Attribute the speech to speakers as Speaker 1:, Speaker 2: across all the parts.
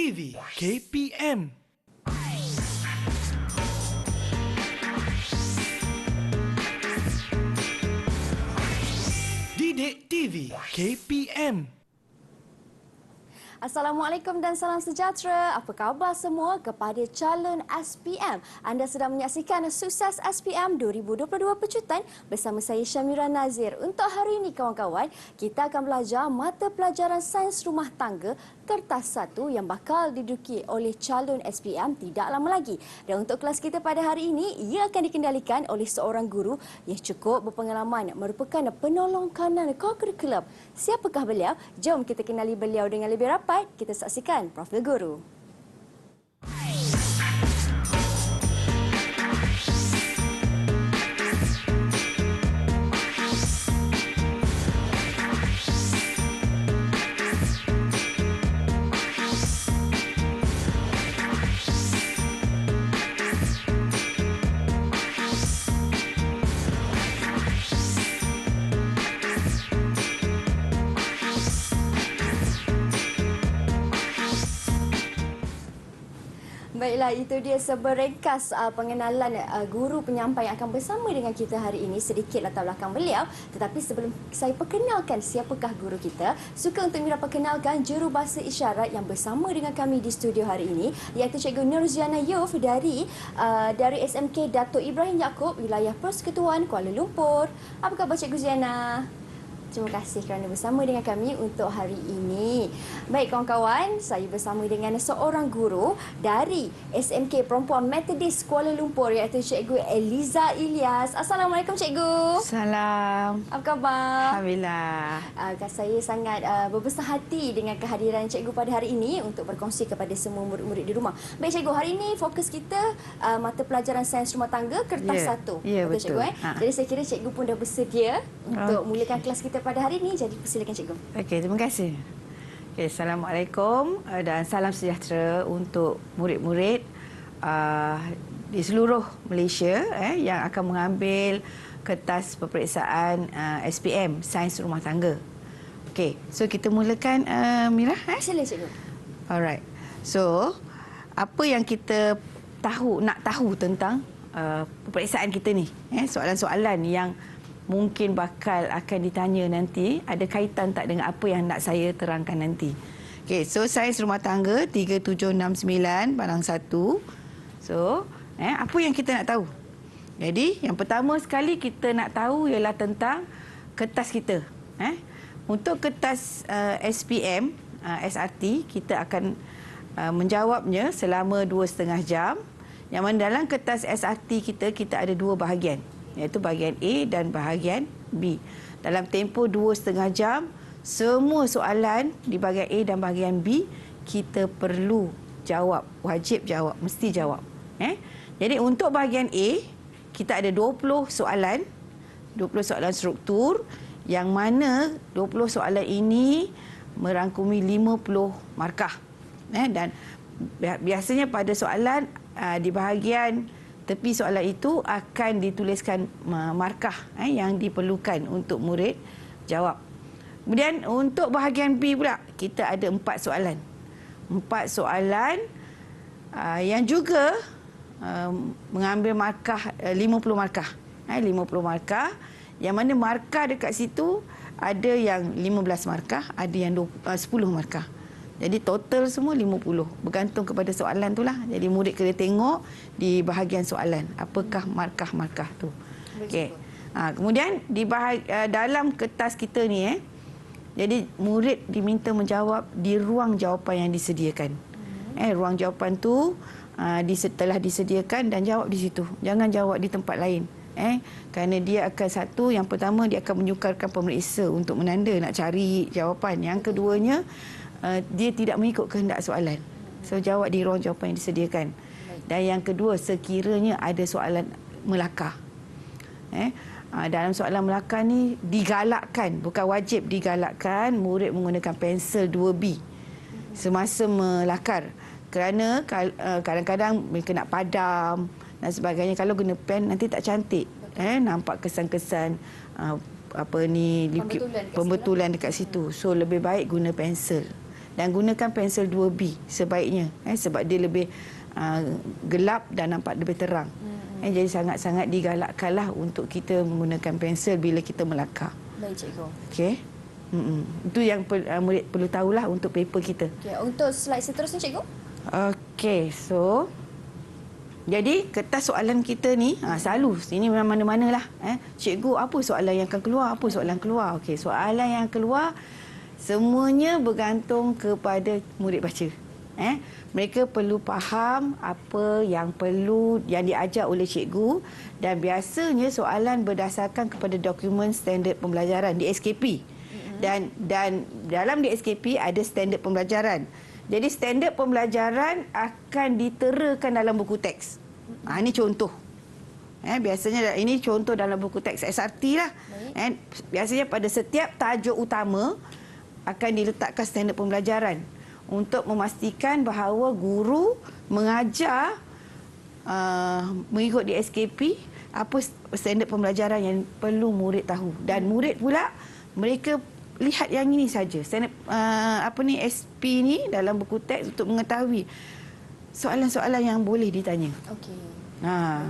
Speaker 1: TV KPM. Didik TV KPM.
Speaker 2: Assalamualaikum dan salam sejahtera. Apa khabar semua kepada calon SPM? Anda sedang menyaksikan Sukses SPM 2022 Pecutan bersama saya Syamira Nazir. Untuk hari ini kawan-kawan, kita akan belajar mata pelajaran Sains Rumah Tangga Kertas 1 yang bakal diduduki oleh calon SPM tidak lama lagi. Dan untuk kelas kita pada hari ini, ia akan dikendalikan oleh seorang guru yang cukup berpengalaman, merupakan penolong kanan co-curriculum. Siapakah beliau? Jom kita kenali beliau dengan lebih rapat. Kita saksikan profil guru. Baiklah, itu dia seberengkas pengenalan guru penyampai yang akan bersama dengan kita hari ini. Sedikit latar belakang beliau. Tetapi sebelum saya perkenalkan siapakah guru kita, suka untuk Mira perkenalkan jurubahasa isyarat yang bersama dengan kami di studio hari ini, iaitu Cikgu Nurziana Yof dari SMK Dato' Ibrahim Yaakob, wilayah Persekutuan Kuala Lumpur. Apa khabar Cikgu Ziana? Terima kasih kerana bersama dengan kami untuk hari ini. Baik kawan-kawan, saya bersama dengan seorang guru dari SMK Perempuan Methodist Kuala Lumpur, iaitu Cikgu Eliza Ilyas. Assalamualaikum Cikgu.
Speaker 3: Salam.
Speaker 2: Apa khabar?
Speaker 3: Alhamdulillah.
Speaker 2: Saya sangat berbesar hati dengan kehadiran Cikgu pada hari ini untuk berkongsi kepada semua murid-murid di rumah. Baik Cikgu, hari ini fokus kita mata pelajaran Sains Rumah Tangga Kertas 1.
Speaker 3: Ya, betul.
Speaker 2: Cikgu, Jadi saya kira Cikgu pun dah bersedia untuk mulakan kelas kita pada hari ini. Jadi persilakan Cikgu.
Speaker 3: Okey, terima kasih. Okay, Assalamualaikum dan salam sejahtera untuk murid-murid di seluruh Malaysia yang akan mengambil kertas peperiksaan SPM, Sains Rumah Tangga. Okey, so kita mulakan Mira.
Speaker 2: Sila Cikgu.
Speaker 3: Alright. So, apa yang kita nak tahu tentang peperiksaan kita ni? Soalan-soalan yang mungkin bakal akan ditanya nanti, ada kaitan tak dengan apa yang nak saya terangkan nanti. Okey, so Sains Rumah Tangga 3769 barang 1. So, apa yang kita nak tahu? Jadi, yang pertama sekali kita nak tahu ialah tentang kertas kita. Untuk kertas SPM, SRT, kita akan menjawabnya selama 2,5 jam. Yang mana dalam kertas SRT kita ada dua bahagian, iaitu bahagian A dan bahagian B. Dalam tempoh 2,5 jam, semua soalan di bahagian A dan bahagian B kita perlu jawab, wajib jawab, mesti jawab. Jadi untuk bahagian A, kita ada 20 soalan struktur, yang mana 20 soalan ini merangkumi 50 markah. Dan biasanya pada soalan di bahagian tepi soalan itu akan dituliskan markah yang diperlukan untuk murid jawab. Kemudian untuk bahagian B pula, kita ada 4 soalan. 4 soalan yang juga mengambil markah 50 markah. 50 markah, yang mana markah dekat situ ada yang 15 markah, ada yang 10 markah. Jadi total semua 50. Bergantung kepada soalan itulah. Jadi murid kena tengok di bahagian soalan apakah markah-markah tu. Okey. Kemudian di dalam kertas kita ni jadi murid diminta menjawab di ruang jawapan yang disediakan. Ruang jawapan tu telah disediakan dan jawab di situ. Jangan jawab di tempat lain. Kerana dia akan satu, yang pertama dia akan menyukarkan pemeriksa untuk menanda nak cari jawapan. Yang keduanya, dia tidak mengikut kehendak soalan. So, jawab di ruang jawapan yang disediakan. Dan yang kedua, sekiranya ada soalan melakar. Dalam soalan melakar ni, digalakkan, bukan wajib digalakkan, murid menggunakan pensel 2B semasa melakar. Kerana kadang-kadang mereka nak padam dan sebagainya. Kalau guna pen, nanti tak cantik. Nampak kesan-kesan pembetulan dekat situ. So, lebih baik guna pensel. dan gunakan pensel 2B sebaiknya sebab dia lebih gelap dan nampak lebih terang. Jadi sangat-sangat digalakkanlah untuk kita menggunakan pensel bila kita melakar.
Speaker 2: Baik, cikgu.
Speaker 3: Okey. Itu yang murid perlu tahulah untuk paper kita.
Speaker 2: Okey, untuk slide seterusnya, cikgu.
Speaker 3: Okey, so jadi kertas soalan kita ni selalu ini memang mana-manalah cikgu apa soalan yang akan keluar, apa soalan keluar. Okey, soalan yang keluar semuanya bergantung kepada murid baca. Mereka perlu faham apa yang diajar oleh cikgu, dan biasanya soalan berdasarkan kepada dokumen standard pembelajaran DSKP. Dan dalam DSKP ada standard pembelajaran. Jadi standard pembelajaran akan diterakan dalam buku teks. Ini contoh. Biasanya ini contoh dalam buku teks SRT lah. Biasanya pada setiap tajuk utama akan diletakkan standard pembelajaran untuk memastikan bahawa guru mengajar mengikut DSKP apa standard pembelajaran yang perlu murid tahu. Dan murid pula mereka lihat yang ini saja. Standard SP ni dalam buku teks untuk mengetahui soalan-soalan yang boleh ditanya.
Speaker 2: Okey.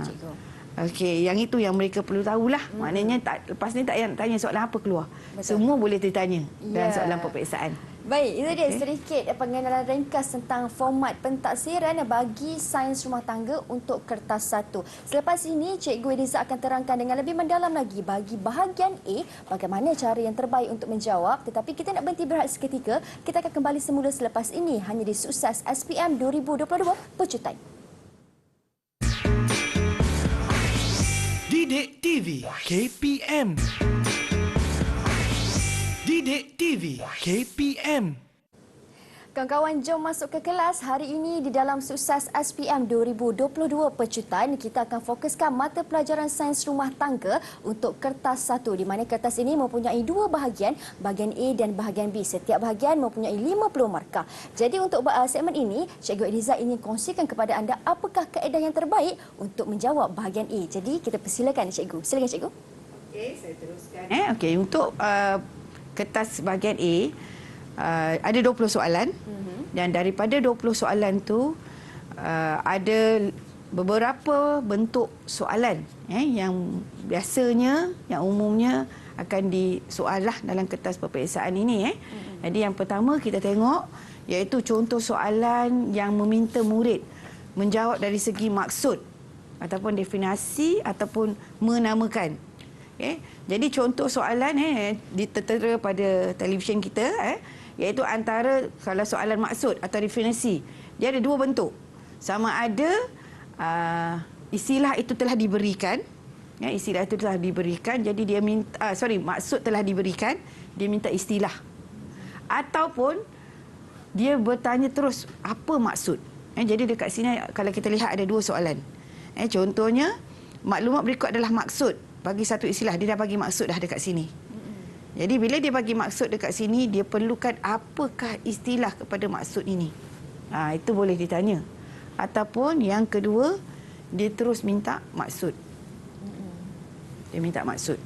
Speaker 2: Cikgu.
Speaker 3: Okey, yang itu yang mereka perlu tahulah. Maknanya lepas ni tak payah nak tanya soalan apa keluar.
Speaker 2: Betul.
Speaker 3: Semua boleh ditanya dalam soalan peperiksaan.
Speaker 2: Baik, itu dia sedikit pengenalan ringkas tentang format pentaksiran bagi sains rumah tangga untuk kertas 1. Selepas ini, Cikgu Ediza akan terangkan dengan lebih mendalam lagi bagi bahagian A, bagaimana cara yang terbaik untuk menjawab. Tetapi kita nak berhenti berehat seketika. Kita akan kembali semula selepas ini hanya di Sukses SPM 2022 Pecutan.
Speaker 1: Didik TV KPM. Didik TV KPM.
Speaker 2: Kawan-kawan, jom masuk ke kelas. Hari ini di dalam Sukses SPM 2022 Pecutan, kita akan fokuskan mata pelajaran sains rumah tangga untuk kertas 1, di mana kertas ini mempunyai dua bahagian, bahagian A dan bahagian B. Setiap bahagian mempunyai 50 markah. Jadi untuk segmen ini, Cikgu Ediza ingin kongsikan kepada anda apakah kaedah yang terbaik untuk menjawab bahagian A. Jadi kita persilakan Cikgu. Silakan Cikgu.
Speaker 3: Okey, saya teruskan. Okey, untuk kertas bahagian A ada 20 soalan. Dan daripada 20 soalan tu ada beberapa bentuk soalan yang biasanya, yang umumnya akan disoalah dalam kertas peperiksaan ini. Jadi yang pertama kita tengok iaitu contoh soalan yang meminta murid menjawab dari segi maksud ataupun definisi ataupun menamakan. Jadi contoh soalan ditertera pada televisyen kita iaitu antara kalau soalan maksud atau definisi, dia ada dua bentuk. Sama ada istilah itu telah diberikan, istilah itu telah diberikan, jadi dia minta maksud telah diberikan, dia minta istilah. Ataupun dia bertanya terus apa maksud. Jadi dekat sini kalau kita lihat ada dua soalan. Contohnya maklumat berikut adalah maksud bagi satu istilah, dia dah bagi maksud dah dekat sini. Jadi bila dia bagi maksud dekat sini, dia perlukan apakah istilah kepada maksud ini. Itu boleh ditanya. Ataupun yang kedua, dia terus minta maksud. Dia minta maksud.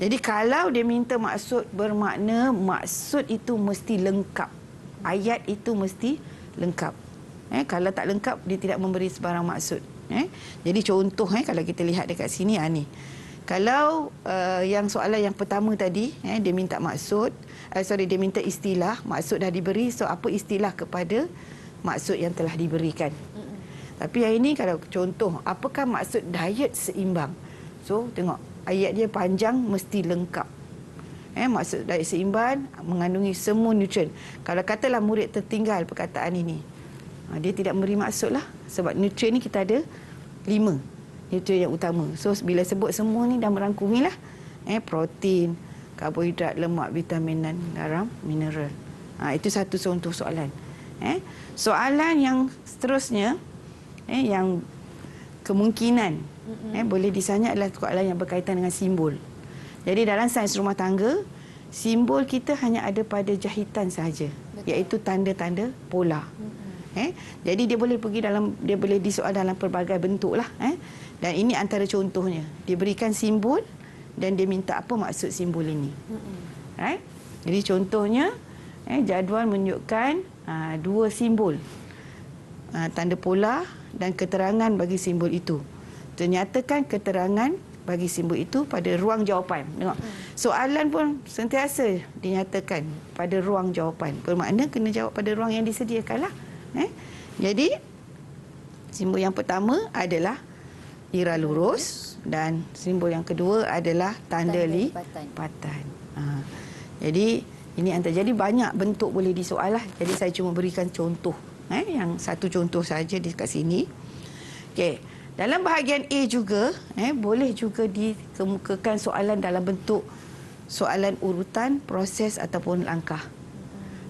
Speaker 3: Jadi kalau dia minta maksud, bermakna maksud itu mesti lengkap. Ayat itu mesti lengkap. Kalau tak lengkap, dia tidak memberi sebarang maksud. Jadi contoh kalau kita lihat dekat sini ni. Kalau yang soalan yang pertama tadi, dia minta maksud, dia minta istilah, maksud dah diberi, so apa istilah kepada maksud yang telah diberikan. Tapi yang ini kalau contoh, apakah maksud diet seimbang? So tengok, ayat dia panjang, mesti lengkap. Maksud diet seimbang mengandungi semua nutrien. Kalau katalah murid tertinggal perkataan ini, dia tidak memberi maksud lah, sebab nutrien ni kita ada 5. Itu yang utama. So bila sebut semua ni dah merangkumilah protein, karbohidrat, lemak, vitamin dan garam, mineral. Itu satu contoh soalan. Soalan yang seterusnya yang kemungkinan boleh disanya adalah soalan yang berkaitan dengan simbol. Jadi dalam sains rumah tangga, simbol kita hanya ada pada jahitan sahaja, iaitu tanda-tanda pola. Jadi dia boleh disoal dalam pelbagai bentuk lah. Dan ini antara contohnya. Dia berikan simbol dan dia minta apa maksud simbol ini. Right? Jadi contohnya Jadual menunjukkan dua simbol. Tanda pola dan keterangan bagi simbol itu. Ternyatakan keterangan bagi simbol itu pada ruang jawapan. Tengok. Soalan pun sentiasa dinyatakan pada ruang jawapan. Bermakna kena jawab pada ruang yang disediakanlah. Jadi simbol yang pertama adalah ira lurus dan simbol yang kedua adalah tanda lipatan. Jadi ini antara, jadi banyak bentuk boleh disoal lah. Jadi saya cuma berikan contoh. Yang satu contoh saja di kat sini. Okey. Dalam bahagian A juga, boleh juga dikemukakan soalan dalam bentuk soalan urutan, proses ataupun langkah.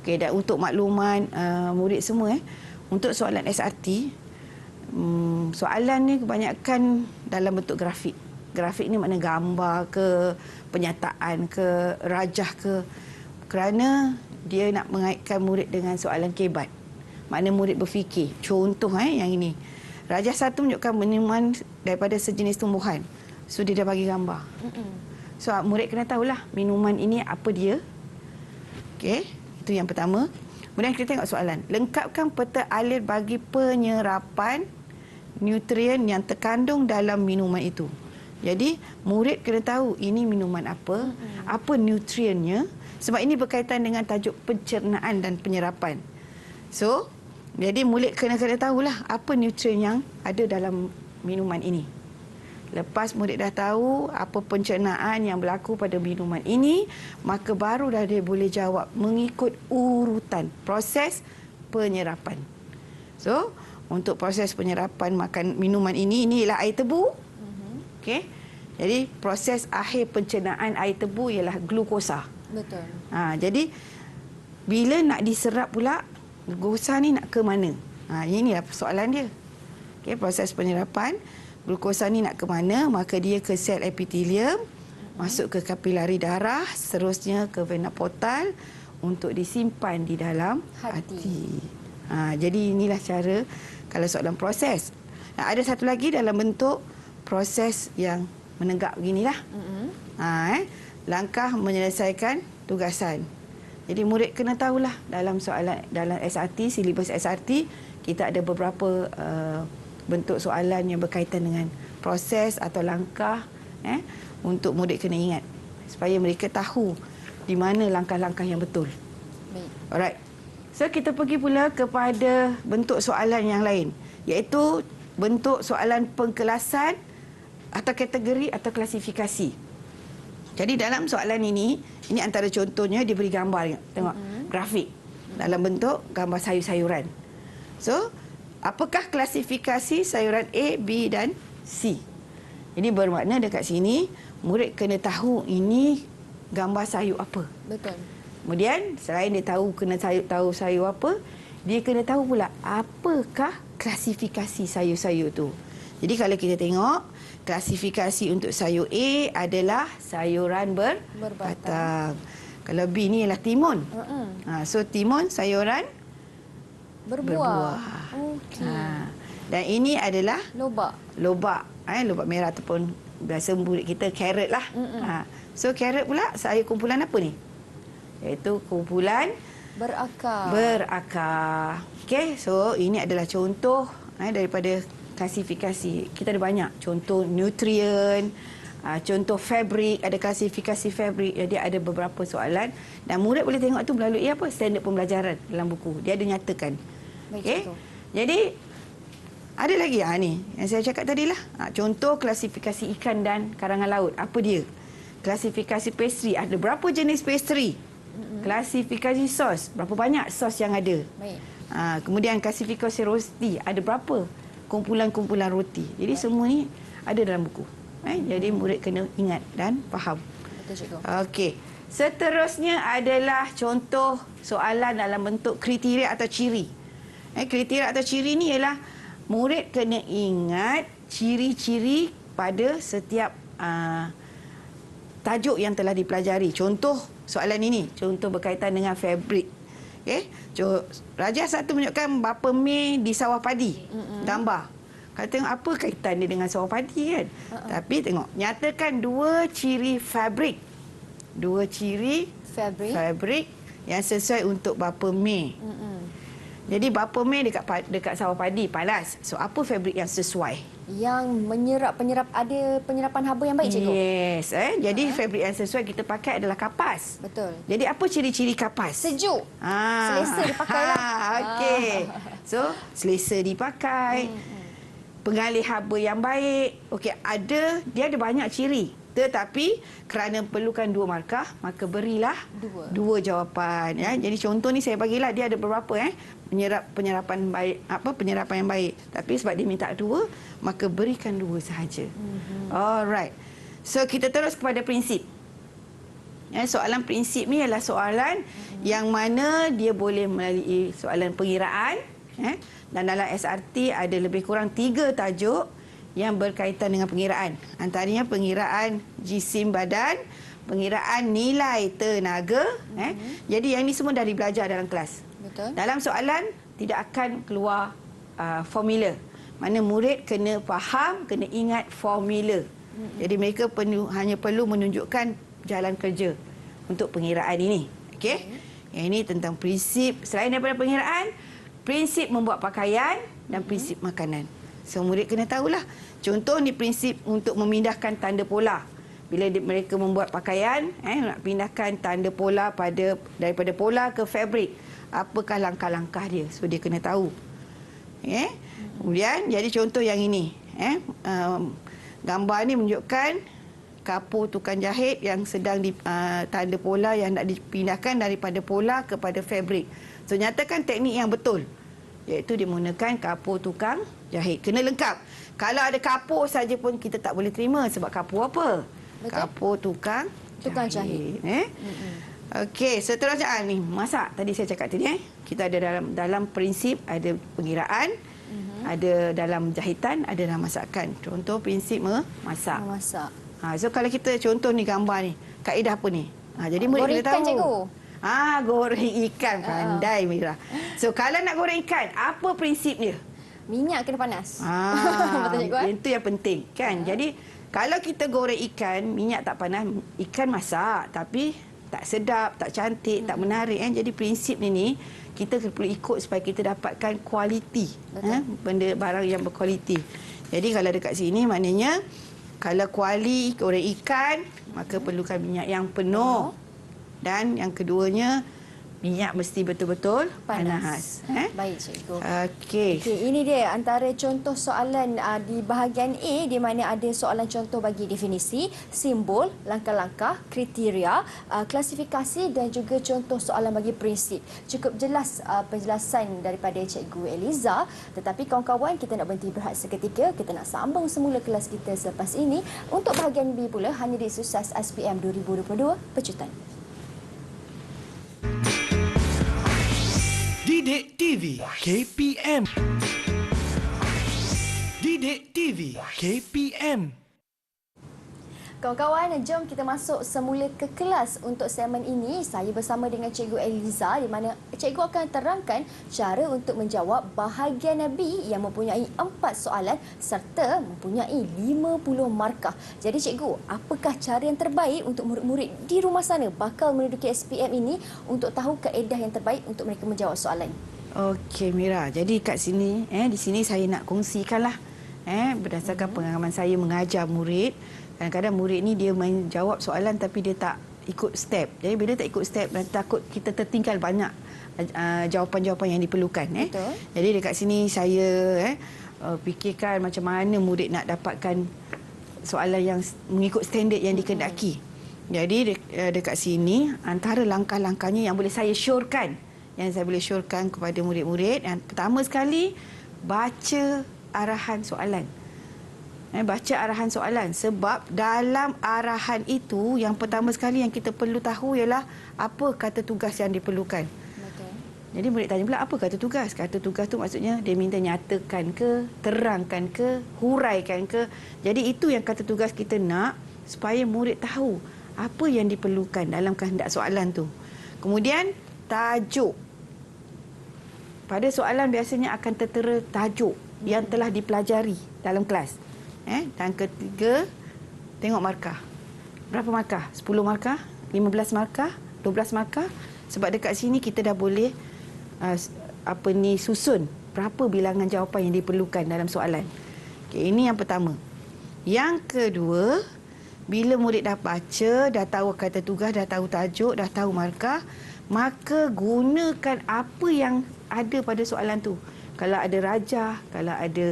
Speaker 3: Okey, dan untuk makluman murid semua, untuk soalan SRT, soalan ni kebanyakan dalam bentuk grafik. Grafik ni makna gambar ke, penyataan ke, rajah ke. Kerana dia nak mengaitkan murid dengan soalan kebat. Makna murid berfikir. Contoh yang ini. Rajah satu menunjukkan minuman daripada sejenis tumbuhan. So dia dah bagi gambar. So murid kena tahulah minuman ini apa dia. Okey, itu yang pertama. Kemudian kita tengok soalan. Lengkapkan peta alir bagi penyerapan nutrien yang terkandung dalam minuman itu. Jadi murid kena tahu ini minuman apa, apa nutriennya, sebab ini berkaitan dengan tajuk pencernaan dan penyerapan. So jadi murid kena tahulah apa nutrien yang ada dalam minuman ini. Lepas murid dah tahu apa pencernaan yang berlaku pada minuman ini, maka baru dah dia boleh jawab mengikut urutan proses penyerapan. So, untuk proses penyerapan makan minuman ini ialah air tebu. Okey. Jadi proses akhir pencernaan air tebu ialah glukosa.
Speaker 2: Betul.
Speaker 3: Jadi bila nak diserap pula, glukosa ni nak ke mana? Inilah soalan dia. Okey, proses penyerapan glukosa ni nak ke mana? Maka dia ke sel epitelium, masuk ke kapilari darah, seterusnya ke vena portal untuk disimpan di dalam hati. Jadi inilah cara kalau soalan proses. Ada satu lagi dalam bentuk proses yang menegak beginilah. Langkah menyelesaikan tugasan. Jadi murid kena tahulah dalam soalan dalam SRT, silibus SRT, kita ada beberapa bentuk soalan yang berkaitan dengan proses atau langkah untuk murid kena ingat supaya mereka tahu di mana langkah-langkah yang betul.
Speaker 2: Baik.
Speaker 3: Alright. So kita pergi pula kepada bentuk soalan yang lain, iaitu bentuk soalan pengkelasan atau kategori atau klasifikasi. Jadi dalam soalan ini antara contohnya diberi gambar, tengok grafik dalam bentuk gambar sayur-sayuran. So, apakah klasifikasi sayuran A, B dan C? Ini bermakna dekat sini murid kena tahu ini gambar sayur apa.
Speaker 2: Betul.
Speaker 3: Kemudian selain dia tahu sayur apa, dia kena tahu pula apakah klasifikasi sayur-sayur tu. Jadi kalau kita tengok klasifikasi untuk sayur A adalah sayuran berbatang. Kalau B ni ialah timun. So timun sayuran berbuah.
Speaker 2: Okey.
Speaker 3: Dan ini adalah
Speaker 2: Lobak.
Speaker 3: lobak merah ataupun biasa murid kita carrot lah. So carrot pula sayur kumpulan apa ni? Iaitu kumpulan berakar. Okey, so ini adalah contoh daripada klasifikasi. Kita ada banyak contoh nutrien, contoh fabrik, ada klasifikasi fabrik. Jadi ada beberapa soalan dan murid boleh tengok tu melalui apa? Standard pembelajaran dalam buku. Dia ada nyatakan. Okey. Jadi ada lagi ni yang saya cakap tadilah. Contoh klasifikasi ikan dan karangan laut. Apa dia? Klasifikasi pastry, ada berapa jenis pastry? Klasifikasi sos, berapa banyak sos yang ada?
Speaker 2: Baik.
Speaker 3: Kemudian klasifikasi roti, ada berapa kumpulan-kumpulan roti. Jadi semua ni ada dalam buku. Jadi murid kena ingat dan faham.
Speaker 2: Betul, cikgu.
Speaker 3: Okey. Seterusnya adalah contoh soalan dalam bentuk kriteria atau ciri. Kriteria atau ciri ni ialah murid kena ingat ciri-ciri pada setiap tajuk yang telah dipelajari. Contoh soalan ini, contoh berkaitan dengan fabrik. Rajah satu menunjukkan bapa Mei di sawah padi. Gambar. Kalau tengok apa kaitan dia dengan sawah padi kan? Tapi tengok, nyatakan dua ciri fabrik. Dua ciri fabrik yang sesuai untuk bapa Mei. Jadi bapa Mei dekat sawah padi panas. So apa fabrik yang sesuai?
Speaker 2: Yang ada penyerapan haba yang baik, cikgu.
Speaker 3: Yes, jadi fabrik yang sesuai kita pakai adalah kapas.
Speaker 2: Betul.
Speaker 3: Jadi apa ciri-ciri kapas?
Speaker 2: Sejuk. Selesa dipakai lah.
Speaker 3: Okey. So, selesa dipakai. Pengalih haba yang baik. Okey, dia ada banyak ciri. Tetapi kerana perlukan 2 markah, maka berilah 2 jawapan, ya. Jadi contoh ni saya bagilah, dia ada beberapa penyerapan yang baik. Tapi sebab dia minta 2, maka berikan 2 sahaja. Alright. So kita terus kepada prinsip. Ya, soalan prinsip ni adalah soalan yang mana dia boleh melalui soalan pengiraan, dan dalam SRT ada lebih kurang 3 tajuk yang berkaitan dengan pengiraan. Antaranya pengiraan jisim badan, pengiraan nilai tenaga. Jadi yang ini semua dah belajar dalam kelas.
Speaker 2: Betul.
Speaker 3: Dalam soalan tidak akan keluar formula. Mana murid kena faham, kena ingat formula. Jadi mereka hanya perlu menunjukkan jalan kerja untuk pengiraan ini. Okey? Yang ini tentang prinsip. Selain daripada pengiraan, prinsip membuat pakaian dan prinsip makanan. So, murid kena tahulah. Contoh ni prinsip untuk memindahkan tanda pola. Bila mereka membuat pakaian, nak pindahkan tanda pola daripada pola ke fabrik. Apakah langkah-langkah dia? So, dia kena tahu. Kemudian, jadi contoh yang ini. Gambar ni menunjukkan kapur tukang jahit yang sedang tanda pola yang nak dipindahkan daripada pola kepada fabrik. So, nyatakan teknik yang betul. Iaitu dia menggunakan kapur tukang jahit. Kena lengkap. Kalau ada kapur saja pun kita tak boleh terima. Sebab kapur apa?
Speaker 2: Betul.
Speaker 3: Kapur tukang
Speaker 2: jahit.
Speaker 3: Okey, seterusnya ni masak. Tadi saya cakap tadi. Kita ada dalam prinsip ada pengiraan, ada dalam jahitan, ada dalam masakan. Contoh prinsip memasak. So kalau kita contoh ni gambar ni, kaedah apa ni? Jadi murid kena tahu.
Speaker 2: Cikgu.
Speaker 3: Goreng ikan. Pandai Mira. So, kalau nak goreng ikan, apa prinsip dia?
Speaker 2: Minyak kena panas.
Speaker 3: Betul, cikgu. Itu yang penting, kan? Jadi, kalau kita goreng ikan, minyak tak panas, ikan masak. Tapi, tak sedap, tak cantik, tak menarik. Jadi, prinsip ni, kita perlu ikut supaya kita dapatkan kualiti. Benda barang yang berkualiti. Jadi, kalau dekat sini, maknanya, kalau kuali goreng ikan, maka perlukan minyak yang penuh. Dan yang keduanya, minyak mesti betul-betul panas.
Speaker 2: Baik, cikgu.
Speaker 3: Okey.
Speaker 2: Ini dia antara contoh soalan di bahagian A, di mana ada soalan contoh bagi definisi, simbol, langkah-langkah, kriteria, klasifikasi dan juga contoh soalan bagi prinsip. Cukup jelas penjelasan daripada Cikgu Eliza. Tetapi kawan-kawan, kita nak berhenti berehat seketika. Kita nak sambung semula kelas kita selepas ini. Untuk bahagian B pula, hanya di Susas SPM 2022 Pecutan.
Speaker 1: Didik TV KPM. Didik TV KPM.
Speaker 2: Kawan-kawan, jom kita masuk semula ke kelas. Untuk segmen ini, saya bersama dengan Cikgu Eliza di mana Cikgu akan terangkan cara untuk menjawab bahagian B yang mempunyai 4 soalan serta mempunyai 50 markah. Jadi Cikgu, apakah cara yang terbaik untuk murid-murid di rumah sana bakal menduduki SPM ini untuk tahu kaedah yang terbaik untuk mereka menjawab soalan?
Speaker 3: Okey Mira, jadi kat sini di sini saya nak kongsikanlah berdasarkan pengalaman saya mengajar murid. Kadang-kadang murid ni dia menjawab soalan tapi dia tak ikut step. Jadi bila tak ikut step, takut kita tertinggal banyak jawapan-jawapan yang diperlukan.
Speaker 2: Betul.
Speaker 3: Jadi dekat sini saya fikirkan macam mana murid nak dapatkan soalan yang mengikut standard yang dikehendaki. Jadi dekat sini antara langkah-langkahnya yang boleh saya syorkan, kepada murid-murid. Yang pertama sekali, baca arahan soalan. Baca arahan soalan sebab dalam arahan itu yang pertama sekali yang kita perlu tahu ialah apa kata tugas yang diperlukan.
Speaker 2: Betul.
Speaker 3: Jadi murid tanya pula apa kata tugas? Kata tugas tu maksudnya dia minta nyatakan ke, terangkan ke, huraikan ke. Jadi itu yang kata tugas kita nak supaya murid tahu apa yang diperlukan dalam kehendak soalan tu. Kemudian tajuk. Pada soalan biasanya akan tertera tajuk yang telah dipelajari dalam kelas. Dan ketiga, tengok markah. Berapa markah? 10 markah? 15 markah? 12 markah? Sebab dekat sini kita dah boleh susun berapa bilangan jawapan yang diperlukan dalam soalan. Okey, ini yang pertama. Yang kedua, bila murid dah baca, dah tahu kata tugas, dah tahu tajuk, dah tahu markah, maka gunakan apa yang ada pada soalan tu. Kalau ada rajah, kalau ada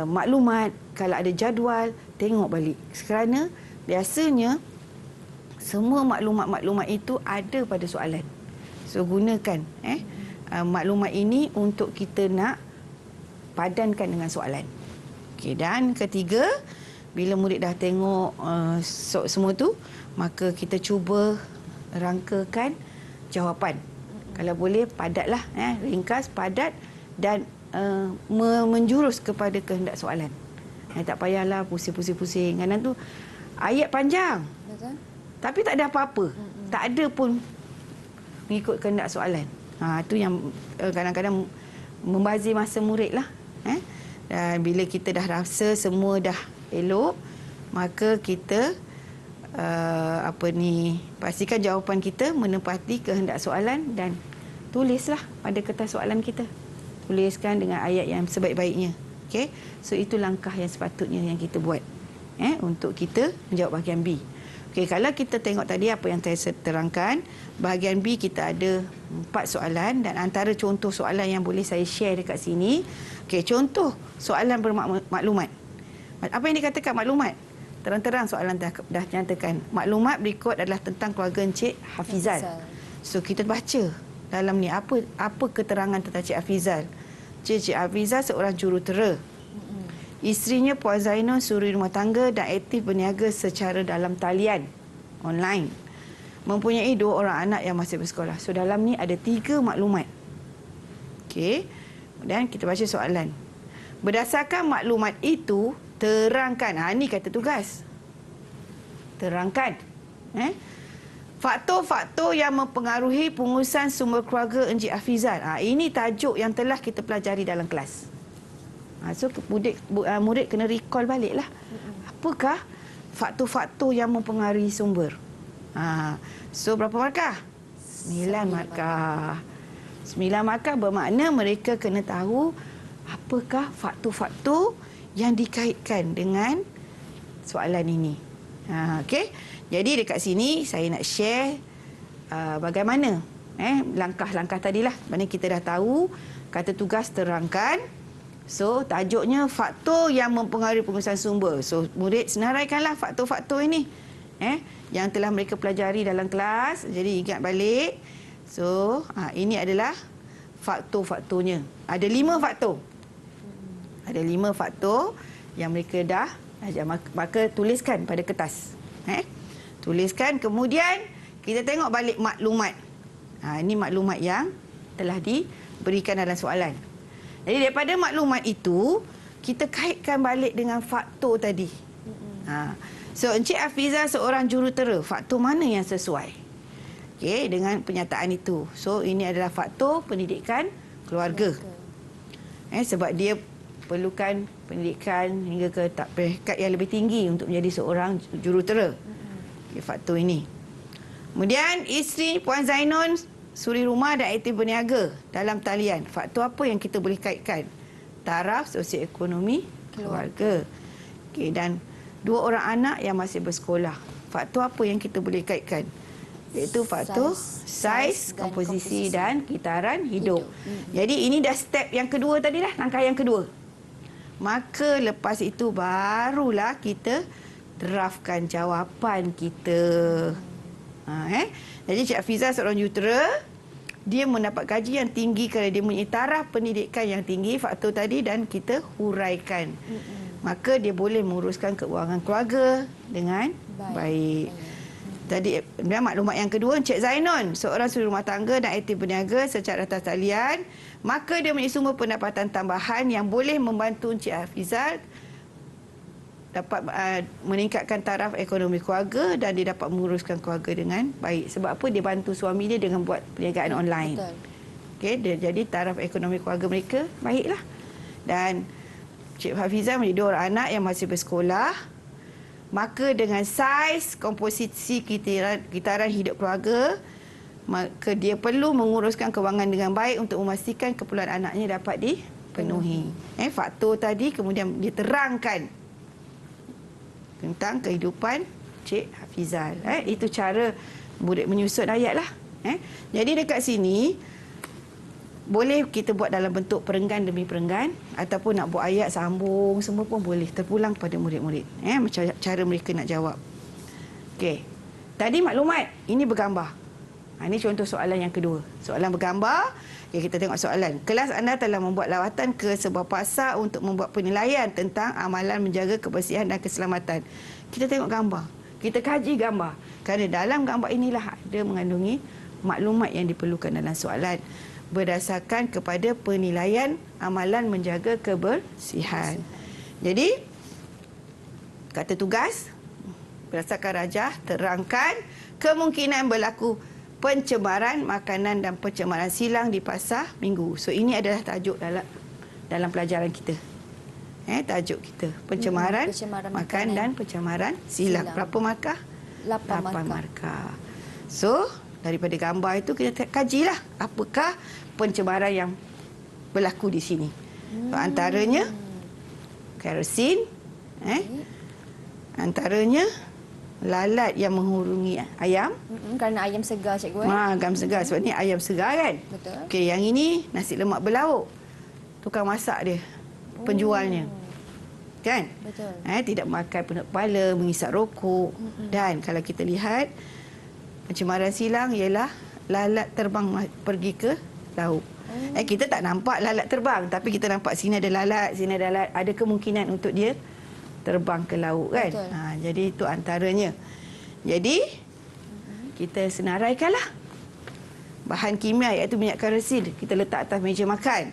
Speaker 3: maklumat, kalau ada jadual, tengok balik. Kerana biasanya semua maklumat-maklumat itu ada pada soalan. So gunakan maklumat ini untuk kita nak padankan dengan soalan. Okey, dan ketiga, bila murid dah tengok semua tu, maka kita cuba rangkakan jawapan. Kalau boleh padatlah, ringkas, padat dan menjurus kepada kehendak soalan. Tak payahlah pusing-pusing. Kadang tu ayat panjang.
Speaker 2: Betul.
Speaker 3: Tapi tak ada apa-apa. Tak ada pun mengikut kehendak soalan. Itu yang kadang-kadang membazir masa murid lah. Dan bila kita dah rasa semua dah elok, maka kita pastikan jawapan kita menepati kehendak soalan dan tulislah pada kertas soalan kita. Tuliskan dengan ayat yang sebaik-baiknya. Okey. So itu langkah yang sepatutnya yang kita buat untuk kita menjawab bahagian B. Okey, kalau kita tengok tadi apa yang saya terangkan, bahagian B kita ada 4 soalan dan antara contoh soalan yang boleh saya share dekat sini. Okey, contoh soalan bermaklumat. Apa yang dikatakan maklumat? Terang-terang soalan dah nyatakan. Maklumat berikut adalah tentang keluarga Encik Hafizal. So kita baca dalam ni apa keterangan tentang Cik Hafizal. Cik Hafizal seorang jurutera. Isterinya Puan Zainal suri rumah tangga dan aktif berniaga secara dalam talian online. Mempunyai 2 orang anak yang masih bersekolah. So dalam ni ada 3 maklumat. Okey. Dan kita baca soalan. Berdasarkan maklumat itu, terangkan. Ini kata tugas. Terangkan. Faktor-faktor yang mempengaruhi pengurusan sumber keluarga Encik Hafizal. Ini tajuk yang telah kita pelajari dalam kelas. So murid kena recall balik lah. Apakah faktor-faktor yang mempengaruhi sumber? So berapa markah? 9 markah. 9 markah bermakna mereka kena tahu apakah faktor-faktor yang dikaitkan dengan soalan ini. Okey. Jadi dekat sini saya nak share bagaimana langkah-langkah tadilah. Mana kita dah tahu kata tugas terangkan. So tajuknya faktor yang mempengaruhi pengurusan sumber. So murid senaraikanlah faktor-faktor ini yang telah mereka pelajari dalam kelas. Jadi ingat balik. So ini adalah faktor-faktornya. Ada 5 faktor. Ada 5 faktor yang mereka dah ajar. Maka tuliskan pada kertas. Tuliskan, kemudian kita tengok balik maklumat. Ini maklumat yang telah diberikan dalam soalan. Jadi daripada maklumat itu, kita kaitkan balik dengan faktor tadi. So Encik Hafizal seorang jurutera. Faktor mana yang sesuai? Okey, dengan pernyataan itu. So ini adalah faktor pendidikan keluarga. Sebab dia perlukan pendidikan hingga ke peringkat yang lebih tinggi untuk menjadi seorang jurutera. Faktor ini. Kemudian isteri Puan Zainun suri rumah dan aktif berniaga dalam talian. Faktor apa yang kita boleh kaitkan? Taraf sosioekonomi keluarga. Okey, dan 2 orang anak yang masih bersekolah. Faktor apa yang kita boleh kaitkan? Iaitu faktor saiz, komposisi dan kitaran hidup. Jadi ini dah step yang kedua tadi dah, langkah yang kedua. Maka lepas itu barulah kita draftkan jawapan kita. Jadi Cik Hafizal seorang jurutera, dia mendapat gaji yang tinggi kerana dia mempunyai taraf pendidikan yang tinggi, faktor tadi, dan kita huraikan. Maka dia boleh menguruskan keuangan keluarga dengan baik. Tadi maklumat yang kedua, Encik Zainun seorang suri rumah tangga dan aktif berniaga secara atas talian, maka dia mempunyai sumber pendapatan tambahan yang boleh membantu Encik Hafizal dapat meningkatkan taraf ekonomi keluarga dan dia dapat menguruskan keluarga dengan baik. Sebab apa? Dia bantu suami dia dengan buat perniagaan online. Okey, jadi taraf ekonomi keluarga mereka baiklah. Dan Cik Hafizal mempunyai 2 orang anak yang masih bersekolah. Maka dengan saiz, komposisi kitaran hidup keluarga, maka dia perlu menguruskan kewangan dengan baik untuk memastikan keperluan anaknya dapat dipenuhi. Faktor tadi kemudian diterangkan tentang kehidupan Cik Hafizal. Itu cara murid menyusun ayat lah. Jadi dekat sini boleh kita buat dalam bentuk perenggan demi perenggan ataupun nak buat ayat sambung semua pun boleh, terpulang pada murid-murid. Macam cara mereka nak jawab. Okey. Tadi maklumat, ini bergambar. Ini contoh soalan yang kedua. Soalan bergambar. Okay, kita tengok soalan. Kelas anda telah membuat lawatan ke sebuah pasar untuk membuat penilaian tentang amalan menjaga kebersihan dan keselamatan. Kita tengok gambar. Kita kaji gambar. Kerana dalam gambar inilah ada mengandungi maklumat yang diperlukan dalam soalan berdasarkan kepada penilaian amalan menjaga kebersihan. Jadi, kata tugas, berdasarkan rajah, terangkan kemungkinan berlaku pencemaran makanan dan pencemaran silang di pasar minggu. So, ini adalah tajuk dalam pelajaran kita. Tajuk kita, pencemaran makan dan pencemaran silang. Berapa markah? 8 markah. So, daripada gambar itu kita kajilah apakah pencemaran yang berlaku di sini. Antaranya kerosin, antaranya lalat yang menghurungi ayam.
Speaker 2: Kerana ayam segar, cikgu.
Speaker 3: Ayam segar, sebab ni ayam segar kan.
Speaker 2: Betul.
Speaker 3: Okey, yang ini nasi lemak berlauk. Tukang masak dia, penjualnya. Kan?
Speaker 2: Betul.
Speaker 3: Tidak makan penuh kepala, mengisap rokok. Dan kalau kita lihat pencemaran silang ialah lalat terbang pergi ke laut. Kita tak nampak lalat terbang, tapi kita nampak sini ada lalat, sini ada lalat. Ada kemungkinan untuk dia terbang ke laut kan. Jadi itu antaranya. Jadi kita senaraikanlah. Bahan kimia iaitu minyak kerosin kita letak atas meja makan.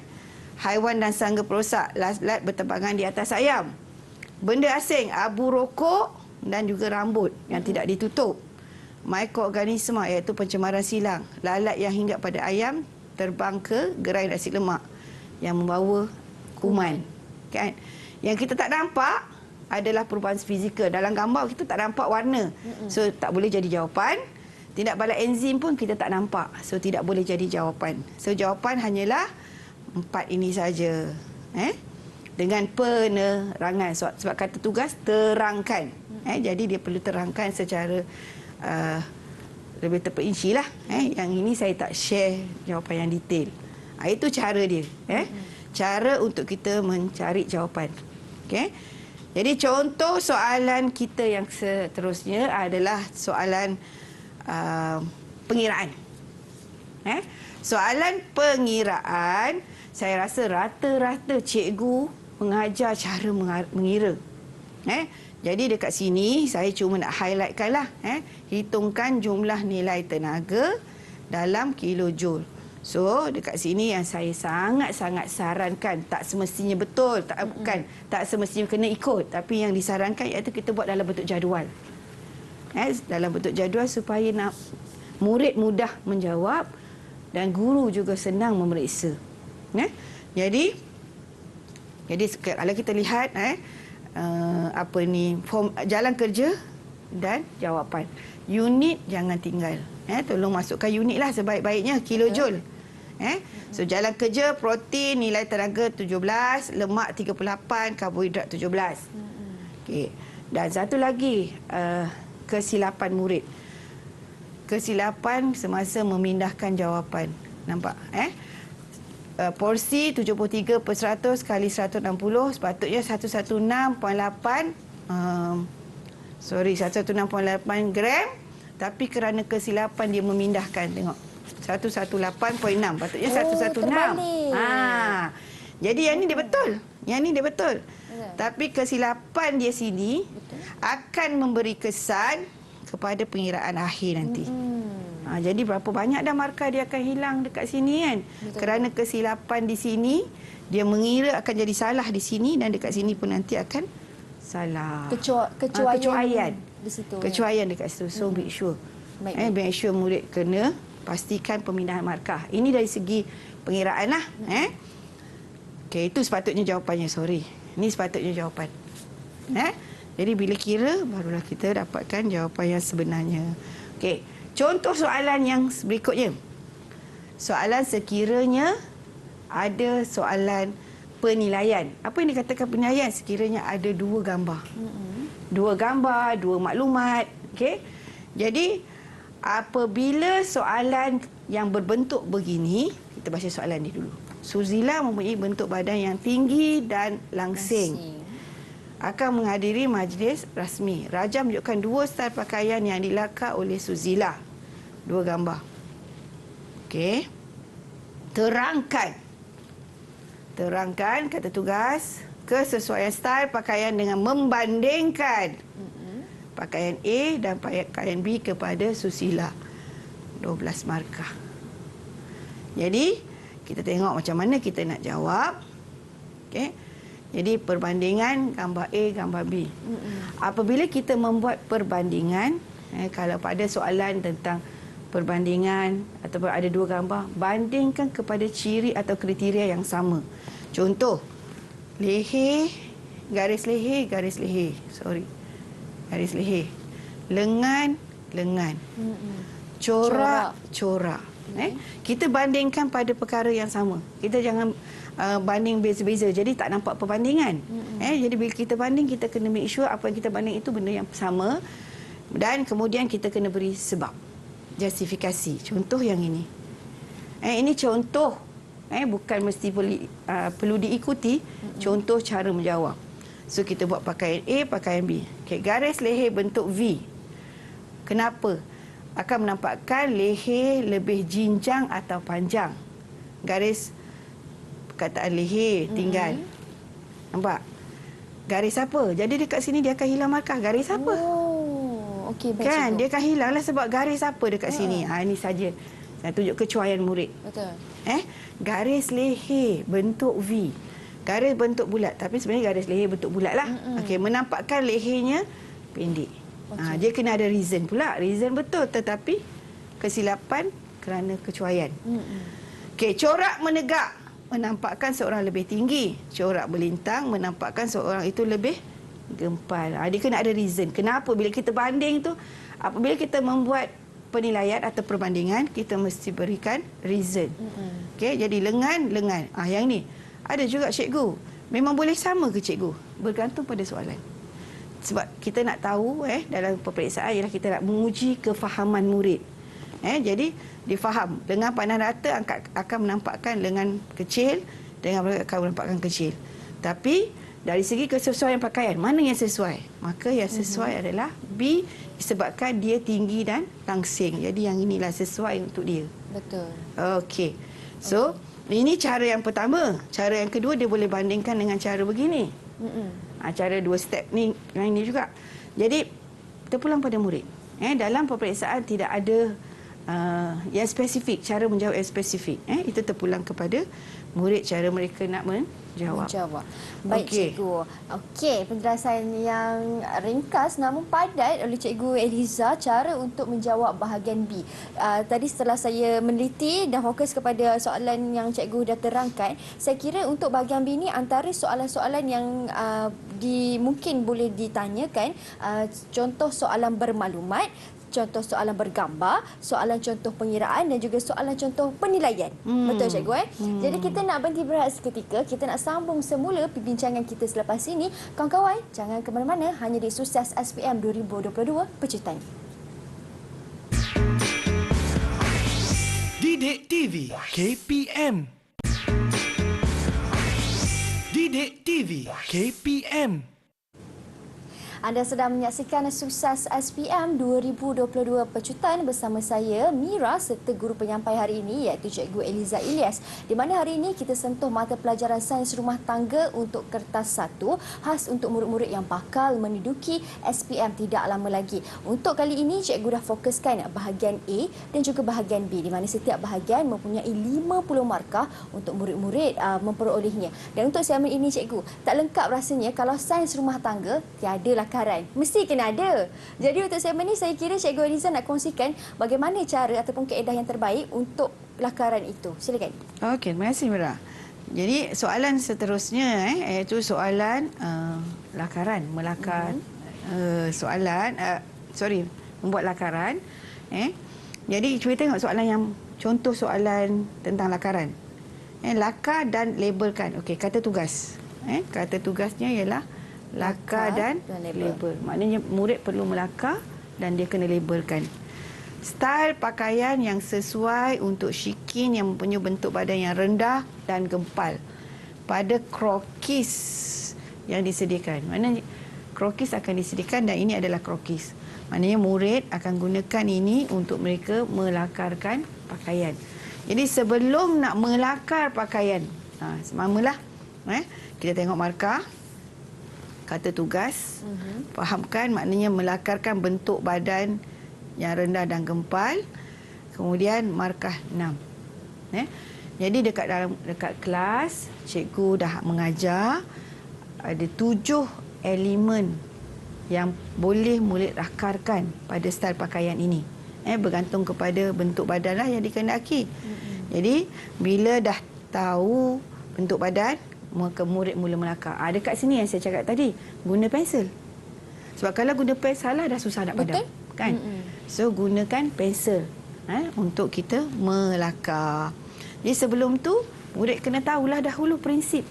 Speaker 3: Haiwan dan serangga perosak lalat berterbangan di atas ayam. Benda asing, abu rokok dan juga rambut yang tidak ditutup. Mikroorganisma iaitu pencemaran silang. Lalat yang hinggap pada ayam terbang ke gerai nasi lemak yang membawa kuman. Kan? Yang kita tak nampak adalah perubahan fizikal. Dalam gambar kita tak nampak warna. So tak boleh jadi jawapan. Tindak balik enzim pun kita tak nampak. So tidak boleh jadi jawapan. So jawapan hanyalah 4 ini saja. Dengan penerangan. Sebab kata tugas terangkan. Jadi dia perlu terangkan secara lebih terperinci lah. Yang ini saya tak share jawapan yang detail. Itu cara dia. Cara untuk kita mencari jawapan. Okay? Jadi contoh soalan kita yang seterusnya adalah soalan pengiraan. Soalan pengiraan, saya rasa rata-rata cikgu mengajar cara mengira. Jadi dekat sini saya cuma nak highlightkanlah. Hitungkan jumlah nilai tenaga dalam kilojoule. So dekat sini yang saya sangat-sangat sarankan, tak semestinya betul, tak semestinya kena ikut, tapi yang disarankan iaitu kita buat dalam bentuk jadual. Dalam bentuk jadual supaya murid mudah menjawab dan guru juga senang memeriksa. Jadi kalau kita lihat form jalan kerja dan jawapan. Unit jangan tinggal. Tolong masukkan unit lah sebaik-baiknya, kilojoule. So jalan kerja, protein nilai tenaga 17, lemak 38, karbohidrat 17. Okey. Dan satu lagi kesilapan murid. Kesilapan semasa memindahkan jawapan. Nampak? Porsi 73/100 kali 160 sepatutnya 116.8 116.8 gram, tapi kerana kesilapan dia memindahkan, tengok 118.6, patutnya 116. Jadi yang ni dia betul. Yang ni dia betul. Tapi kesilapan dia sini akan memberi kesan kepada pengiraan akhir nanti. Jadi berapa banyak dah markah dia akan hilang dekat sini kan. Kerana kesilapan di sini, dia mengira akan jadi salah di sini, dan dekat sini pun nanti akan salah. Kecuaian
Speaker 2: di situ.
Speaker 3: Kecuaian dekat situ. So make sure. Make sure murid kena pastikan pemindahan markah. Ini dari segi pengiraan lah. Okey, itu sepatutnya jawapannya. Sorry. Ini sepatutnya jawapan. Jadi bila kira, barulah kita dapatkan jawapan yang sebenarnya. Okey. Contoh soalan yang berikutnya. Soalan sekiranya ada soalan penilaian. Apa yang dikatakan penilaian? Sekiranya ada dua gambar. Dua gambar, dua maklumat. Okey. Jadi, apabila soalan yang berbentuk begini, kita baca soalan ni dulu. Suzila mempunyai bentuk badan yang tinggi dan langsing. Akan menghadiri majlis rasmi. Raja menunjukkan dua style pakaian yang dilakar oleh Suzila. Dua gambar. Okey. Terangkan kata tugas kesesuaian style pakaian dengan membandingkan pakaian A dan pakaian B kepada Susila. 12 markah. Jadi, kita tengok macam mana kita nak jawab. Okey. Jadi, perbandingan gambar A, gambar B. Apabila kita membuat perbandingan, kalau pada soalan tentang perbandingan ataupun ada dua gambar, bandingkan kepada ciri atau kriteria yang sama. Contoh, leher, garis leher, garis leher. Garis leher. Lengan. Corak. Kita bandingkan pada perkara yang sama. Kita jangan banding beza-beza. Jadi tak nampak perbandingan. Jadi bila kita banding, kita kena make sure apa yang kita banding itu benda yang sama. Dan kemudian kita kena beri sebab. Justifikasi. Contoh yang ini. Ini contoh. Bukan mesti perlu diikuti. Contoh cara menjawab. So, kita buat pakaian A, pakaian B. Okay, garis leher bentuk V. Kenapa? Akan menampakkan leher lebih jinjang atau panjang. Garis perkataan leher tinggal. Nampak? Garis apa? Jadi dekat sini dia akan hilang markah. Garis apa?
Speaker 2: Okey, baik,
Speaker 3: kan?
Speaker 2: cikgu.
Speaker 3: Dia akan hilanglah sebab garis apa dekat sini. Ini saja. Saya tunjuk kecuaian murid.
Speaker 2: Betul.
Speaker 3: Garis leher bentuk V. Garis bentuk bulat. Tapi sebenarnya garis leher bentuk bulat lah. Okey, menampakkan lehernya pendek. Okay. Dia kena ada reason pula. Reason betul tetapi kesilapan kerana kecuaian. Okey, corak menegak menampakkan seorang lebih tinggi. Corak melintang menampakkan seorang itu lebih gempal. Dia kena ada reason. Kenapa? Bila kita banding tu, apabila kita membuat penilaian atau perbandingan, kita mesti berikan reason. Okey, jadi lengan. Yang ni. Ada juga cikgu. Memang boleh sama ke cikgu? Bergantung pada soalan. Sebab kita nak tahu dalam peperiksaan ialah kita nak menguji kefahaman murid. Jadi difaham. Lengan pandang rata akan menampakkan lengan kecil, dengan akan menampakkan kecil. Tapi dari segi kesesuaian pakaian, mana yang sesuai? Maka yang sesuai adalah B, disebabkan dia tinggi dan langsing. Jadi yang inilah sesuai untuk dia.
Speaker 2: Betul.
Speaker 3: Okey. So, ini cara yang pertama. Cara yang kedua, dia boleh bandingkan dengan cara begini. Cara dua step ni, yang ini juga. Jadi, terpulang pada murid. Dalam peperiksaan tidak ada yang spesifik, cara menjawab yang spesifik. Itu terpulang kepada murid, cara mereka nak menjawab.
Speaker 2: Baik, cikgu. Okey, penjelasan yang ringkas namun padat oleh Cikgu Eliza cara untuk menjawab bahagian B. Tadi setelah saya meneliti dan fokus kepada soalan yang cikgu dah terangkan, saya kira untuk bahagian B ni antara soalan-soalan yang mungkin boleh ditanyakan, contoh soalan bermaklumat, contoh soalan bergambar, soalan contoh pengiraan dan juga soalan contoh penilaian. Betul cikgu Jadi kita nak berhenti berehat seketika, kita nak sambung semula perbincangan kita selepas ini. Kawan-kawan, jangan ke mana-mana, hanya di Sukses SPM 2022 Pecutan.
Speaker 1: Didik TV KPM. Didik TV KPM.
Speaker 2: Anda sedang menyaksikan Sukses SPM 2022 Pecutan bersama saya, Mira, serta guru penyampai hari ini iaitu Cikgu Eliza Ilyas. Di mana hari ini kita sentuh mata pelajaran sains rumah tangga untuk kertas 1 khas untuk murid-murid yang bakal menduduki SPM tidak lama lagi. Untuk kali ini, cikgu dah fokuskan bahagian A dan juga bahagian B, di mana setiap bahagian mempunyai 50 markah untuk murid-murid memperolehnya. Dan untuk segmen ini, cikgu, tak lengkap rasanya kalau sains rumah tangga tiada lakaran. Mesti kena ada. Jadi untuk segmen ini, saya kira Cikgu Eliza nak kongsikan bagaimana cara ataupun kaedah yang terbaik untuk lakaran itu. Silakan.
Speaker 3: Okey, terima kasih Mira. Jadi soalan seterusnya iaitu soalan lakaran, melakar soalan membuat lakaran Jadi cuba tengok soalan yang contoh soalan tentang lakaran. Lakar dan labelkan. Okey, kata tugas. Kata tugasnya ialah lakar dan label. Maknanya murid perlu melakar dan dia kena labelkan. Style pakaian yang sesuai untuk Shikin yang mempunyai bentuk badan yang rendah dan gempal pada krokis yang disediakan. Maknanya krokis akan disediakan dan ini adalah krokis. Maknanya murid akan gunakan ini untuk mereka melakarkan pakaian. Jadi sebelum nak melakar pakaian, semamalah kita tengok markah, kata tugas, fahamkan maknanya melakarkan bentuk badan yang rendah dan gempal. Kemudian markah 6. Jadi dekat kelas cikgu dah mengajar ada 7 elemen yang boleh murid lakarkan pada style pakaian ini. Bergantung kepada bentuk badan lah yang dikehendaki. Jadi bila dah tahu bentuk badan, maka murid mula melakar. Dekat sini yang saya cakap tadi, guna pensel. Sebab kalau guna pensel salah dah susah nak padam. Kan? So gunakan pensel untuk kita melakar. Jadi sebelum tu murid kena tahulah dahulu prinsip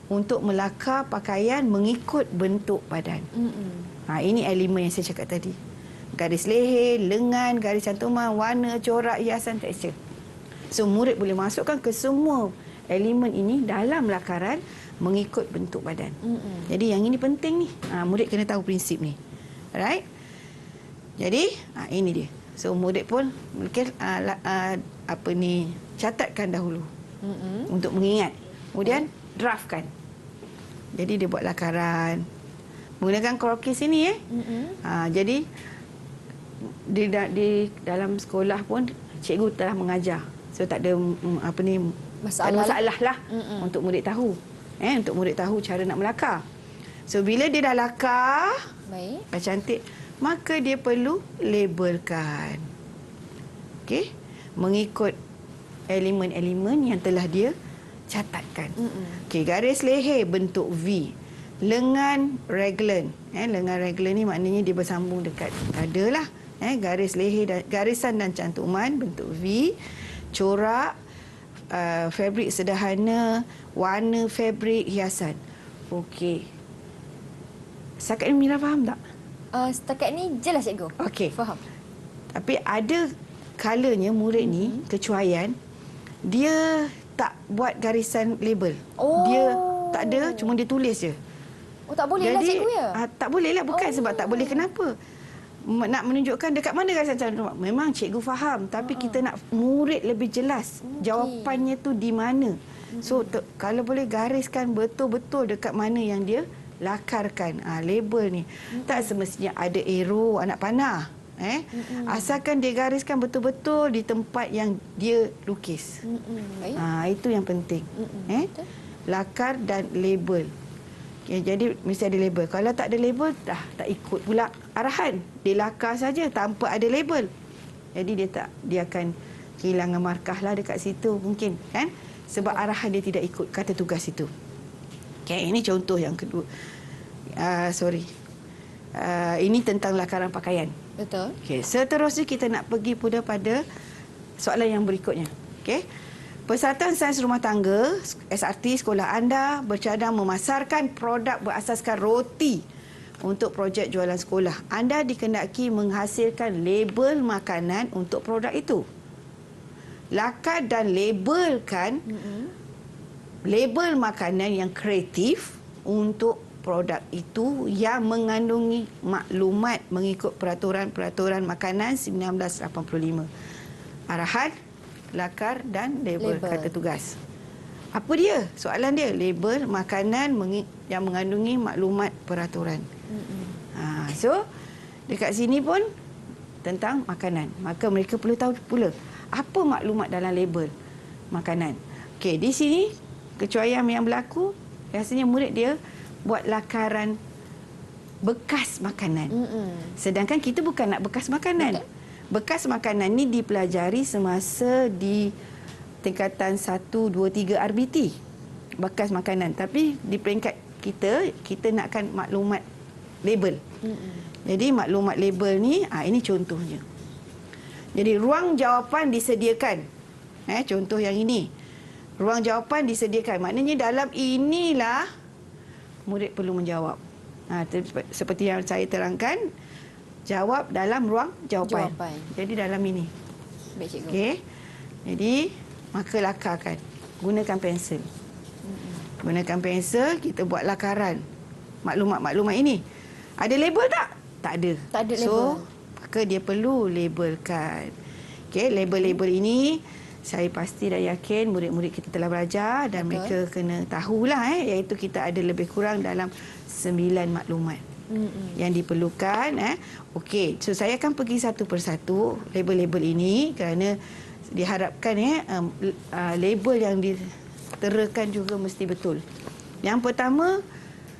Speaker 3: untuk melakar pakaian mengikut bentuk badan. Ini elemen yang saya cakap tadi. Garis leher, lengan, garis cantuman, warna, corak, hiasan, tekstur. So murid boleh masukkan ke semua elemen ini dalam lakaran mengikut bentuk badan. Jadi yang ini penting ni. Murid kena tahu prinsip ni. Alright? Jadi ini dia. So murid pun mungkin catatkan dahulu untuk mengingat. Kemudian draftkan. Jadi dia buat lakaran menggunakan krokis ini jadi di dalam sekolah pun cikgu telah mengajar. So tak ada masalah lah untuk murid tahu. Untuk murid tahu cara nak melakar. So bila dia dah lakar, dah cantik, maka dia perlu labelkan. Okey, mengikut elemen-elemen yang telah dia catatkan. Okey, garis leher bentuk V. Lengan raglan. Lengan raglan ni maknanya dia bersambung dekat dada lah. Garis leher dan garisan dan cantuman bentuk V. Corak, fabrik sederhana, warna fabrik, hiasan. Okey. Setakat ni Mira faham tak?
Speaker 2: Setakat ni jelas cikgu.
Speaker 3: Okey.
Speaker 2: Faham.
Speaker 3: Tapi ada kalanya murid ni kecuaian, dia tak buat garisan label. Dia tak ada, cuma dia tulis je.
Speaker 2: Tak boleh lah cikgu ya?
Speaker 3: Tak boleh lah, bukan sebab tak boleh. Kenapa? Nak menunjukkan dekat mana garisan cantuman. Memang cikgu faham, tapi kita nak murid lebih jelas jawapannya tu di mana. So kalau boleh gariskan betul-betul dekat mana yang dia lakarkan label ni. Tak semestinya ada arrow anak panah. Asalkan dia gariskan betul-betul di tempat yang dia lukis. Itu yang penting. Lakar dan label. Jadi mesti ada label. Kalau tak ada label, tak ikut pula arahan. Dia lakar saja tanpa ada label. Jadi dia akan kehilangan markah lah dekat situ mungkin, kan? Sebab arahan dia tidak ikut kata tugas itu. Ini contoh yang kedua. Ini tentang lakaran pakaian.
Speaker 2: Betul.
Speaker 3: Seterusnya kita nak pergi pada soalan yang berikutnya. Persatuan Sains Rumah Tangga SRT sekolah anda bercadang memasarkan produk berasaskan roti untuk projek jualan sekolah. Anda dikehendaki menghasilkan label makanan untuk produk itu. Lakar dan labelkan label makanan yang kreatif untuk produk itu yang mengandungi maklumat mengikut peraturan-peraturan makanan 1985. Arahan, lakar dan label kata tugas. Apa dia? Soalan dia, label makanan yang mengandungi maklumat peraturan. So, dekat sini pun tentang makanan. Maka mereka perlu tahu pula apa maklumat dalam label makanan. Di sini kecuaian yang berlaku, rasanya murid dia buat lakaran bekas makanan. Sedangkan kita bukan nak bekas makanan. Bekas makanan ni dipelajari semasa di tingkatan 1, 2, 3 RBT. Bekas makanan. Tapi di peringkat kita nakkan maklumat label. Jadi maklumat label ni, ini contohnya. Jadi ruang jawapan disediakan. Contoh yang ini. Ruang jawapan disediakan. Maknanya dalam inilah murid perlu menjawab. Seperti yang saya terangkan, jawab dalam ruang jawapan. Jadi dalam ini.
Speaker 2: Baik, cikgu.
Speaker 3: Okey. Jadi maka lakarkan. Gunakan pensel. Gunakan pensel, kita buat lakaran maklumat-maklumat ini. Ada label tak? Tak ada.
Speaker 2: Tak ada label.
Speaker 3: So, maka dia perlu labelkan. Okey, label-label ini saya pasti dan yakin murid-murid kita telah belajar dan mereka kena tahulah iaitu kita ada lebih kurang dalam 9 maklumat yang diperlukan. Okey, so saya akan pergi satu persatu label-label ini kerana diharapkan label yang diterakan juga mesti betul. Yang pertama,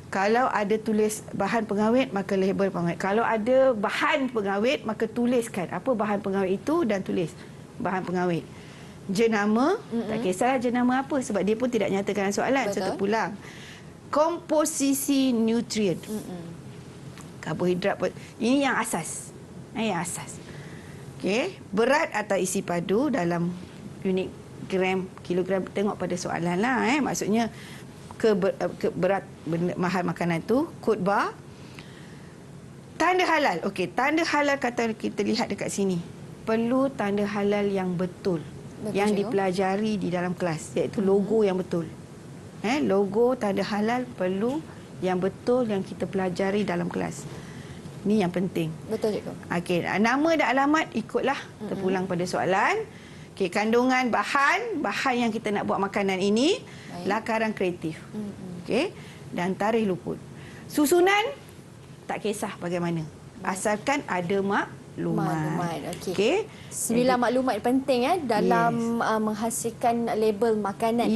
Speaker 3: kalau ada tulis bahan pengawet, maka label pengawet. Kalau ada bahan pengawet, maka tuliskan apa bahan pengawet itu dan tulis bahan pengawet. Jenama, tak kisahlah jenama apa sebab dia pun tidak nyatakan soalan. Saya terpulang. Komposisi nutrien. Karbohidrat, ini yang asas. Yang asas. Okey, berat atau isi padu dalam unit gram, kilogram, tengok pada soalan lah. Maksudnya berat bahan makanan tu, kod bar. Tanda halal. Okey, tanda halal kata kita lihat dekat sini. Perlu tanda halal yang betul. Yang dipelajari di dalam kelas, iaitu logo yang betul. Logo tanda halal perlu yang betul yang kita pelajari dalam kelas. Ini yang penting.
Speaker 2: Betul, cikgu.
Speaker 3: Okey, nama dan alamat ikutlah terpulang pada soalan. Okey, kandungan bahan yang kita nak buat makanan ini, lakaran kreatif. Okey, dan tarikh luput. Susunan tak kisah bagaimana. Asalkan ada maklumat.
Speaker 2: Okey. 9 maklumat penting dalam menghasilkan label makanan.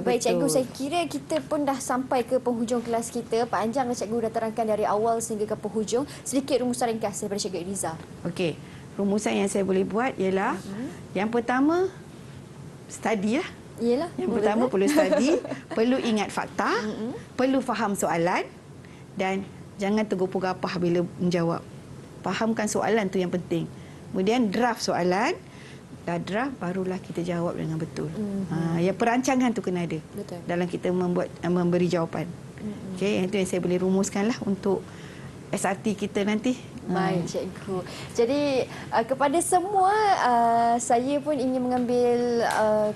Speaker 2: Baik, cikgu, saya kira kita pun dah sampai ke penghujung kelas kita. Panjanglah cikgu dah terangkan dari awal sehingga ke penghujung. Sedikit rumusan ringkas daripada Cikgu Eliza.
Speaker 3: Okey. Rumusan yang saya boleh buat ialah yang pertama, study lah. Yang pertama perlu study, perlu ingat fakta, perlu faham soalan dan jangan tergopoh-gapoh bila menjawab. Fahamkan soalan tu yang penting. Kemudian draft soalan, dah draft barulah kita jawab dengan betul. Yang perancangan tu kena ada dalam kita memberi jawapan. Okey, itu yang saya boleh rumuskanlah untuk SRT kita nanti.
Speaker 2: Baik, cikgu. Jadi kepada semua, saya pun ingin mengambil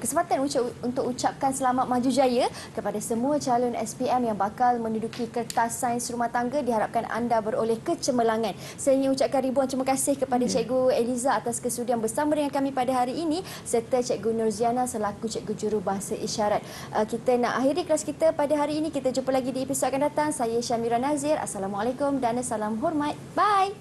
Speaker 2: kesempatan untuk ucapkan selamat maju jaya kepada semua calon SPM yang bakal menduduki kertas sains rumah tangga. Diharapkan anda beroleh kecemerlangan. Saya ingin ucapkan ribuan terima kasih kepada Cikgu Eliza atas kesudian bersama dengan kami pada hari ini serta Cikgu Nurziana selaku Cikgu Jurubahasa Isyarat. Kita nak akhiri kelas kita pada hari ini. Kita jumpa lagi di episod akan datang. Saya Syamira Nazir. Assalamualaikum dan salam hormat. Bye.